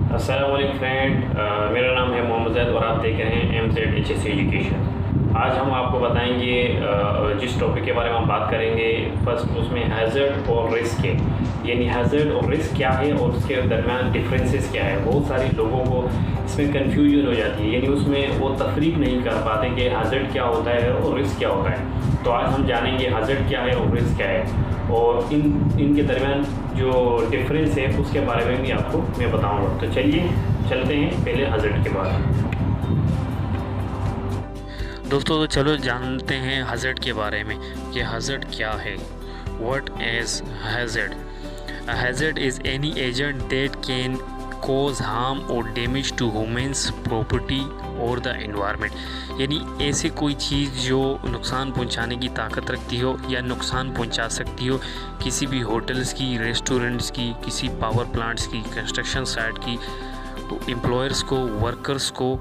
अस्सलाम वालेकुम फ्रेंड, मेरा नाम है मोहम्मद ज़ैद और आप देख रहे हैं MZHS एजुकेशन। आज हम आपको बताएंगे जिस टॉपिक के बारे में हम बात करेंगे, फर्स्ट उसमें हैज़र्ड और रिस्क है। यानी हैज़र्ड और रिस्क क्या है और उसके दरमियान डिफरेंसेस क्या है। बहुत सारे लोगों को इसमें कन्फ्यूजन हो जाती है, यानी उसमें वो तफरीक नहीं कर पाते कि हैज़र्ड क्या होता है और रिस्क क्या होता है। तो आज हम जानेंगे हैज़र्ड क्या है और रिस्क क्या है और इनके दरमियान जो डिफरेंस है उसके बारे में भी आपको मैं बताऊंगा। तो चलिए चलते हैं पहले हैज़र्ड के बारे में। दोस्तों तो चलो जानते हैं हैज़र्ड के बारे में कि हैज़र्ड क्या है। What is hazard? A hazard is any agent that can cause harm or damage to humans, property और the environment। यानी ऐसे कोई चीज़ जो नुकसान पहुंचाने की ताकत रखती हो या नुकसान पहुंचा सकती हो किसी भी होटल्स की, रेस्टोरेंट्स की, किसी पावर प्लांट्स की, कंस्ट्रक्शन साइट की, तो एम्प्लॉयर्स को, वर्कर्स को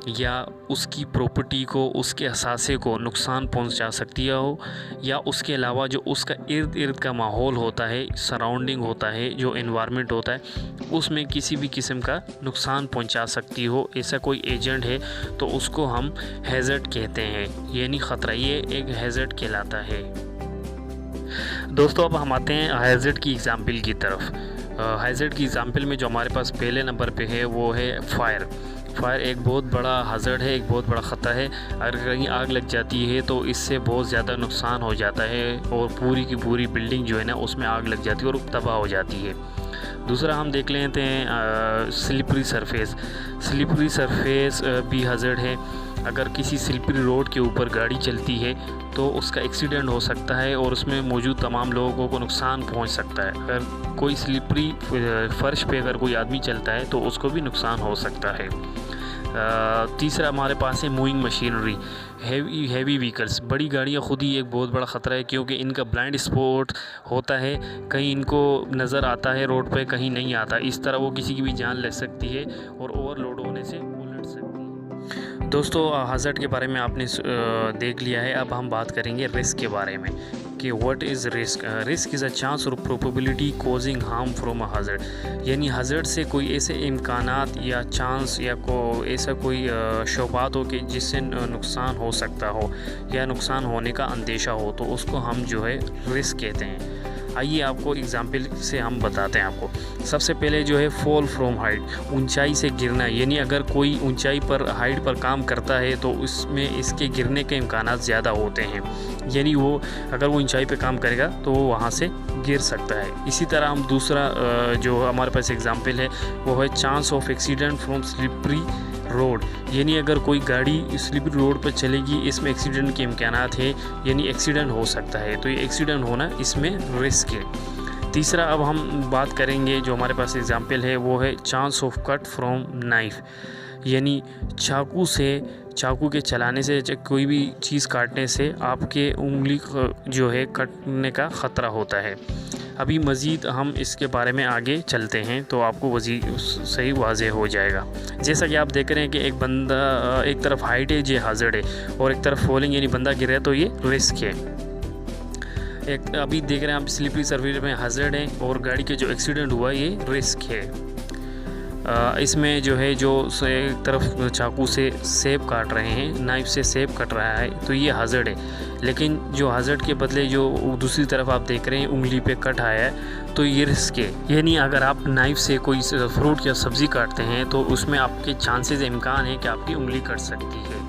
या उसकी प्रॉपर्टी को, उसके असासे को नुकसान पहुंचा सकती हो, या उसके अलावा जो उसका इर्द गिर्द का माहौल होता है, सराउंडिंग होता है, जो एनवायरनमेंट होता है, उसमें किसी भी किस्म का नुकसान पहुंचा सकती हो, ऐसा कोई एजेंट है तो उसको हम हैज़र्ड कहते हैं, यानी ख़तरा। ये एक हैज़र्ड कहलाता है। दोस्तों अब हम आते हैं हैज़र्ड की एग्ज़ाम्पल की तरफ। हैज़र्ड की एग्ज़ाम्पल में जो हमारे पास पहले नंबर पे है वो है फायर। फायर एक बहुत बड़ा हैज़र्ड है, एक बहुत बड़ा ख़तरा है। अगर कहीं आग लग जाती है तो इससे बहुत ज़्यादा नुकसान हो जाता है और पूरी की पूरी बिल्डिंग जो है ना उसमें आग लग जाती है और तबाह हो जाती है। दूसरा हम देख लेते हैं स्लिपरी सरफेस। स्लिपरी सरफेस भी हैज़र्ड है। अगर किसी स्लिपरी रोड के ऊपर गाड़ी चलती है तो उसका एक्सीडेंट हो सकता है और उसमें मौजूद तमाम लोगों को नुकसान पहुंच सकता है। अगर कोई स्लिपरी फर्श पे अगर कोई आदमी चलता है तो उसको भी नुकसान हो सकता है। तीसरा हमारे पास है मूविंग मशीनरी, हैवी व्हीकल्स। बड़ी गाड़ियाँ खुद ही एक बहुत बड़ा ख़तरा है, क्योंकि इनका ब्लाइंड स्पॉट होता है, कहीं इनको नज़र आता है रोड पे, कहीं नहीं आता। इस तरह वो किसी की भी जान ले सकती है और ओवरलोड होने से उलट सकती है। दोस्तों हैज़र्ड के बारे में आपने देख लिया है। अब हम बात करेंगे रिस्क के बारे में कि what is risk. Risk is a chance or probability causing harm from a hazard. यानी हैज़र्ड से कोई ऐसे इम्कानात या चांस या ऐसा कोई शोबात हो कि जिससे नुकसान हो सकता हो या नुकसान होने का अंदेशा हो, तो उसको हम जो है रिस्क कहते हैं। आइए आपको एग्जाम्पल से हम बताते हैं आपको। सबसे पहले जो है फॉल फ्रॉम हाइट, ऊंचाई से गिरना। यानी अगर कोई ऊंचाई पर, हाइट पर काम करता है तो इसमें इसके गिरने के इम्कानात ज़्यादा होते हैं। यानी वो अगर वो ऊंचाई पे काम करेगा तो वो वहाँ से गिर सकता है। इसी तरह हम दूसरा जो हमारे पास एग्जाम्पल है वो है chance of accident from slippery road. यानी अगर कोई गाड़ी स्लिपरी रोड पर चलेगी, इसमें एक्सीडेंट के इम्कानात है, यानी एक्सीडेंट हो सकता है। तो ये एक्सीडेंट होना इसमें रिस्क है। तीसरा अब हम बात करेंगे जो हमारे पास एग्जाम्पल है वो है chance of cut from knife. यानी चाकू के चलाने से, कोई भी चीज़ काटने से आपके उंगली जो है कटने का ख़तरा होता है। अभी मज़ीद हम इसके बारे में आगे चलते हैं तो आपको सही वाज़ेह हो जाएगा। जैसा कि आप देख रहे हैं कि एक बंदा, एक तरफ हाइट है जो हैज़र्ड है और एक तरफ फॉलिंग यानी बंदा गिर रहा है, तो ये रिस्क है। एक अभी देख रहे हैं आप स्लिपरी सरफेस में हैज़र्ड है और गाड़ी के जो एक्सीडेंट हुआ ये रिस्क है। इसमें जो है जो एक तरफ चाकू से सेब काट रहे हैं, नाइफ से सेब कट रहा है, तो ये हैज़र्ड है। लेकिन जो हैज़र्ड के बदले जो दूसरी तरफ आप देख रहे हैं उंगली पे कट आया है, तो ये रिस्क है। यानी अगर आप नाइफ से कोई फ्रूट या सब्ज़ी काटते हैं तो उसमें आपके चांसेस इम्कान है कि आपकी उंगली कट सकती है।